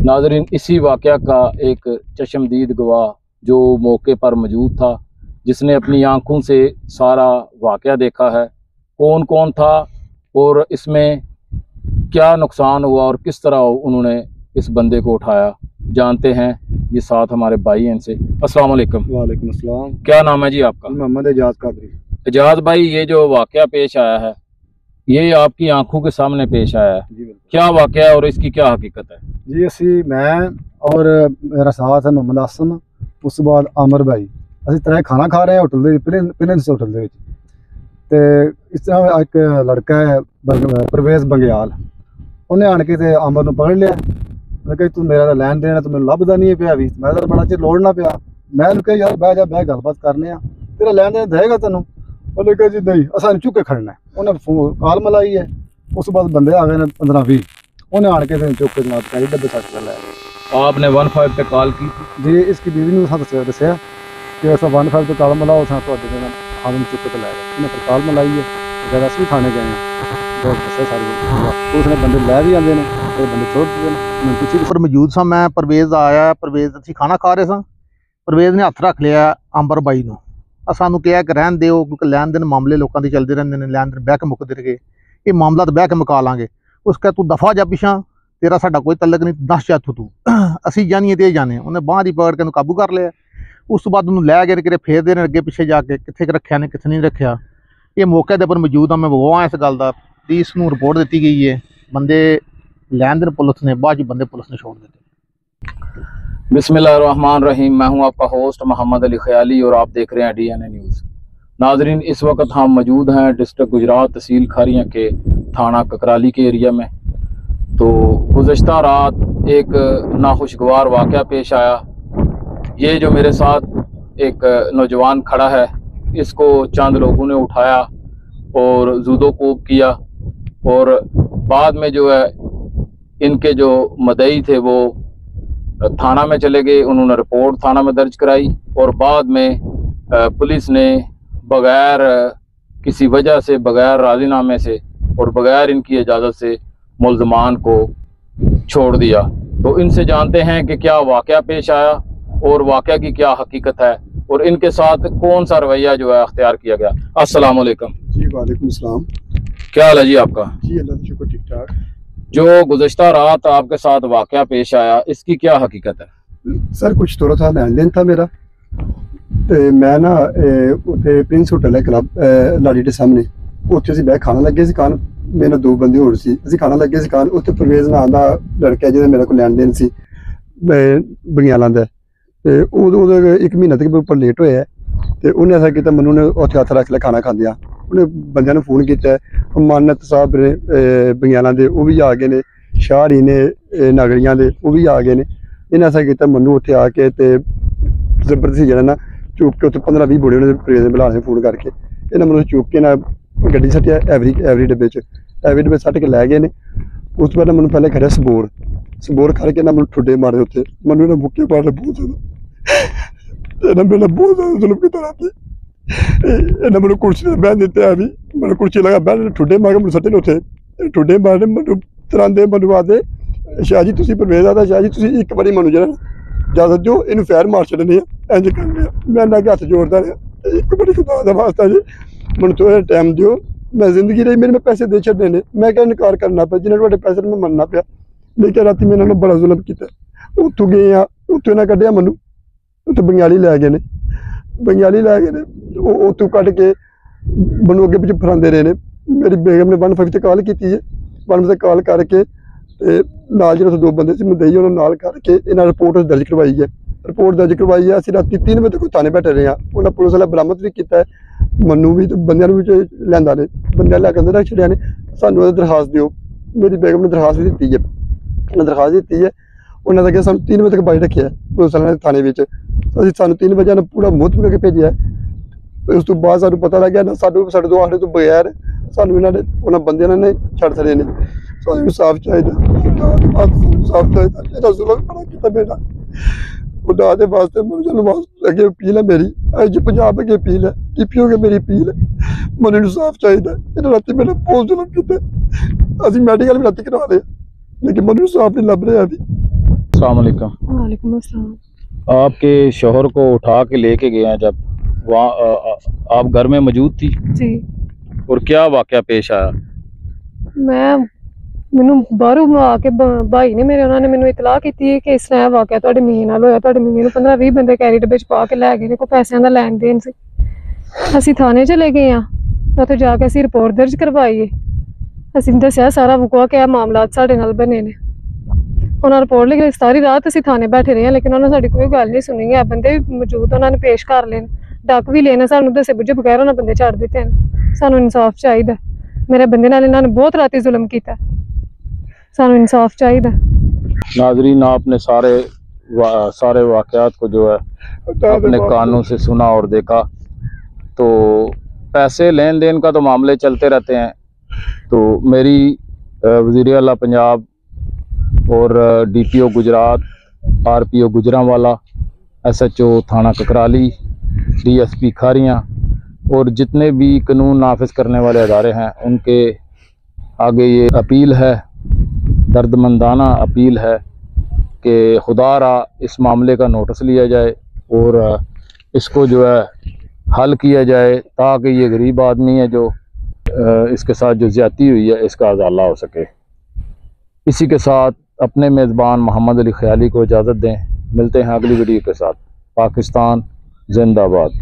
नाज़रीन, इसी वाक़या का एक चश्मदीद गवाह जो मौके पर मौजूद था, जिसने अपनी आंखों से सारा वाक़या देखा है, कौन कौन था और इसमें क्या नुकसान हुआ और किस तरह उन्होंने इस बंदे को उठाया, जानते हैं। ये साथ हमारे भाई हैं इनसे। अस्सलाम वालेकुम। वालेकुम अस्सलाम। क्या नाम है जी आपका? मोहम्मद एजाज कादरी। एजाज भाई, ये जो वाक़या पेश आया है ये आपकी आंखों के सामने पेश आया है, क्या वाक़या है और इसकी क्या हकीकत है? जी असी मैं और मेरा साथ है मोहम्मद हसन, उस बाद आमर भाई, असं तरह खाना खा रहे हैं होटल प्रिंस होटल के। इस तरह एक लड़का है परवेज बंगियाल, उन्हें आन के आमर में पकड़ लिया। मैं कही तू मेरा लैन देन तू मैं लभदा नहीं पिया भी, मैं तो बड़ा चिर लोड़ना पिया। मैं कहा यार बह जा, बह गलबात करने, तेरा लैन देन देगा तेन? उन्हें कहा जी नहीं, असा चुके खड़ना है। उन्हें कॉल मलाई है, उस बाद बंदे आ गए ने 15-20, उन्हें आन के चुक के जनाब करी डब्बे सट कर लाया। आपने 15 पे कॉल की जी? इसकी बीवी ने दसिया कि ऐसा 15 पे कॉल मिलाओ हादम चुक के लाया। उन्हें फिर कॉल मलाई है, जब अस भी थाने गए हैं दसे सारी उसने बंदे लै भी आते हैं, फिर बंदे छोड़ दिए मैं पीछे पर मौजूद सा। मैं परवेज आया, परवेज असीं खाना खा रहे सा, परवेज ने हथ रख लिया अंबर बाई नूं। सानू कहा कि रहन दो, क्योंकि लैन देन मामले लोगों के चलते रहते हैं, लैन देन बह के मुकते रहे, ये मामला तो बह के मुका लाँगे। उसका तू दफा जा पिछा, तेरा साडा कोई तलक नहीं, दस जा तू असी जानिए तो जाने। उन्हें बांह दी पकड़ के काबू कर लिया। उस तो बाद उन्होंने लै गए कि फेर देने अगे पिछे जाके कितने रखा ने कितने नहीं रखा। ये मौके के उपर मौजूद हाँ, मैं गवाह हाँ इस गल का। पुलिस को रिपोर्ट दी गई है, बंदे लैन देन पुलिस ने, बाद बंदे पुलिस ने छोड़ दिए। बिस्मिल्लाहिर्रहमानिर्रहीम। मैं हूं आपका होस्ट मोहम्मद अली ख्याली और आप देख रहे हैं DNA न्यूज़। नाजरीन, इस वक्त हम मौजूद हैं डिस्ट्रिक्ट गुजरात तहसील खारियाँ के थाना ककराली के एरिया में। तो गुज़श्ता रात एक नाखुशगवार वाक़या पेश आया। ये जो मेरे साथ एक नौजवान खड़ा है, इसको चंद लोगों ने उठाया और जूदो कोब किया, और बाद में जो है इनके जो मदई थे वो थाना में चले गए। उन्होंने रिपोर्ट थाना में दर्ज कराई और बाद में पुलिस ने बगैर किसी वजह से, बगैर राजीनामे से और बगैर इनकी इजाज़त से मुल्ज़मान को छोड़ दिया। तो इनसे जानते हैं कि क्या वाक़या पेश आया और वाक़या की क्या हकीकत है और इनके साथ कौन सा रवैया जो है अख्तियार किया गया। अस्सलाम वालेकुम। जी वालेकुम अस्सलाम। क्या हाल है जी आपका? जी अल्लाह का शुक्र, ठीक ठाक। जो गुज़श्ता रात आपके साथ वाक़या पेश आया, इसकी क्या हकीकत है? सर कुछ थोड़ा सा लैन देन था मेरा, तो मैं ना उत्थे प्रिंस होटल है क्लब लाड़ी के सामने, उत्थे असीं बह खाना लगे सी खान, मेरे 2 बंदे होर सी, असीं खाना लगे सी खान। उत्थे परवेज नाम दा लड़का जिहदा मेरे को लैन देन सी बंगियालां दा, ते ओहदे 1 महीना तक उपर लेट होया। तो उन्हें ऐसा किया, मैनू ने उत्थे हथ रख लिया खाना खांदियां। उन्हें बंदियां ने फोन किया, मानत साहब ने बंगियालां दे वो भी आ गए ने, शाहरी ने नागरियां दे वो भी आ गए ने। इन्हें ऐसा किया, मैनू उत्थे आके ते जबरदस्ती जरा ना चुक के उत्थे 15-20 बुढ़े उन्हें परवेज बुलाने फोन करके, इन्हें मैनू चुक के ना गड्डी सट्टिया एवरी डब्बे डब्बे सट के लै गए ने। उस बाद मैंने पहले खड़े सबोर करके ना मैंने ठुड्डे मारे उत्थे, मैनू ना बुक्के मारे बहुत ज़्यादा, मेरा बहुत ज़्यादा जुल्म की तरह थी। इन्हें मैंने कुर्सी पर बहन देते हैं, मैंने कुर्सी लगा बहन ठुड्डे मार के मैंने सट्टे उत्थे ठुड्डे मारे। मैनू तरांदे मैनू आते शाह जी तुसीं परवेज आता, शाह जी तुसीं एक बारी मैनू जरा इजाजत दो, इनू फैर मार छड्डने इंज करने। मैं अगे हथ जोड़ता रहा, एक बारी खुदा दा वास्ता जी मैनू थोड़ा टाइम दिओ, मैं जिंदगी रही, मेरे पैसे दे छड्डे ने, मैं क्या इनकार करना पिया, जिन्हें तुहाडे पैसे मैं मनना पिया। लेकिन राती मेरे नाल बड़ा जुल्म किया। उत्थों गए आ, उत्थों इन्हें कड्ढिया मैनू, उत्थे बंगियाली लै गए ने, बंगियाली लै गए ने, उत्थों कड्ढ के मैनू अगे पिछे फरांदे रहे ने। मेरी बेगम ने 15 ते कॉल की है, 15 ते कॉल करके नाल जो 2 बंदे से मदई उन्होंने नाल करके इन्हें रिपोर्ट दर्ज करवाई है। रिपोर्ट दर्ज करवाई है, असीं राती 3 बजे तक थाने बैठे रहे हैं। उन्हें पुलिस वाले बरामद भी किया है, मनु भी बंदियां भी लियांदा ने, बंदियां लै के अंदर रख छड्डिया ने। सानू दरखास्त दिओ, मेरी बेगम ने दरखास्त भी दी है, उन्हें दरखास्त दी है। उन्होंने अगर सानू 3 बजे तक बाई रखे है पुलिस वाले थाने में, असीं सानू 3 बजे पूरा मुहत करके भेजा है। उस तो बाद सानू पता लग गया ना साडे तो आखने तो बगैर सानू इन्होंने उन्होंने बंदियां ने छड्ड छड़े ने। सानू साफ चाहिए, साफ चाहिए, इन्ना जुल्म बड़ा किया मेरा। खुदा दे वास्ते मुझे अगे अपील है मेरी, अज पंजाब अगे अपील है, DPO के मेरी अपील है, मैनू इंसाफ चाहिए। इन्हें राती मेरे बहुत जुल्म किया, असीं मैडिकल भी राती करा रहे, लेकिन मैनू इंसाफ नहीं लभ रहा अभी। अस्सलाम वालेकुम। वालेकुम अस्सलाम। आपके शोहर को उठा के लेके गए हैं जब वहाँ आप घर में मौजूद थी जी और क्या वाकया पेश आया? मैं ਮੈਨੂੰ ਬਾਹਰੋਂ ਆ ਕੇ ਭਾਈ ਨੇ ਮੇਰੇ ਉਹਨਾਂ ਨੇ ਮੈਨੂੰ ਇਤਲਾਹ ਕੀਤੀ ਹੈ ਕਿ ਇਸ ਤਰ੍ਹਾਂ ਵਾਕਿਆ ਤੁਹਾਡੇ ਮੀਆਂ ਨਾਲ ਹੋਇਆ। ਤੁਹਾਡੇ ਮੀਆਂ ਨੂੰ 15-20 ਬੰਦੇ ਕੈਰੀਅਰ ਵਿੱਚ ਪਾ ਕੇ ਲੈ ਗਏ ਨੇ, ਕੋਈ ਪੈਸਿਆਂ ਦਾ ਲੈਣ ਦੇਣ ਸੀ। ਅਸੀਂ ਥਾਣੇ ਚਲੇ ਗਏ ਆ, ਉੱਥੇ ਜਾ ਕੇ ਅਸੀਂ ਰਿਪੋਰਟ ਦਰਜ ਕਰਵਾਈ ਹੈ। ਅਸੀਂ ਦੱਸਿਆ ਸਾਰਾ ਵਕੂਆ ਕਿ ਇਹ ਮਾਮਲਾਤ ਸਾਡੇ ਨਾਲ ਬਣੇ ਨੇ। ਉਹਨਾਂ ਰਿਪੋਰਟ ਲਿਖ ਕੇ ਸਾਰੀ ਰਾਤ ਅਸੀਂ ਥਾਣੇ ਬੈਠੇ ਰਹੇ ਹਾਂ, ਲੇਕਿਨ ਉਹਨਾਂ ਸਾਡੀ ਕੋਈ ਗੱਲ ਨਹੀਂ ਸੁਣੀ ਹੈ। ਬੰਦੇ ਵੀ ਮੌਜੂਦ ਉਹਨਾਂ ਨੇ ਪੇਸ਼ ਕਰ ਲੈਣ, ਡੱਕ ਵੀ ਲੈਣਾ, ਸਾਨੂੰ ਦੱਸੇ ਬੁੱਝੇ ਬਗੈਰ ਉਹਨਾਂ ਬੰਦੇ ਛੱਡ ਦਿੱਤੇ ਨੇ। ਸਾਨੂੰ ਇਨਸਾਫ ਚਾਹੀਦਾ। ਮੇਰੇ ਬੰਦੇ ਨਾਲ ਇਹਨਾਂ ਨੇ ਬਹੁਤ ਰਾਤੀ ਜ਼ੁਲਮ ਕੀਤਾ, सानू इंसाफ चाहिए। नाजरीन, आपने सारे वाकयात को जो है अपने कानों से सुना और देखा। तो पैसे लेन देन का तो मामले चलते रहते हैं। तो मेरी वज़ीर आला पंजाब और DPO Gujarat, RPO Gujranwala, SHO थाना ककराली, DSP खारियाँ और जितने भी कानून नाफिज करने वाले अदारे हैं उनके आगे ये अपील है, दर्दमंदाना अपील है कि खुदारा इस मामले का नोटिस लिया जाए और इसको जो है हल किया जाए, ताकि ये गरीब आदमी है जो इसके साथ जो ज़्यादती हुई है इसका अज़ाला हो सके। इसी के साथ अपने मेज़बान मोहम्मद अली ख़याली को इजाज़त दें। मिलते हैं अगली वीडियो के साथ। पाकिस्तान जिंदाबाद।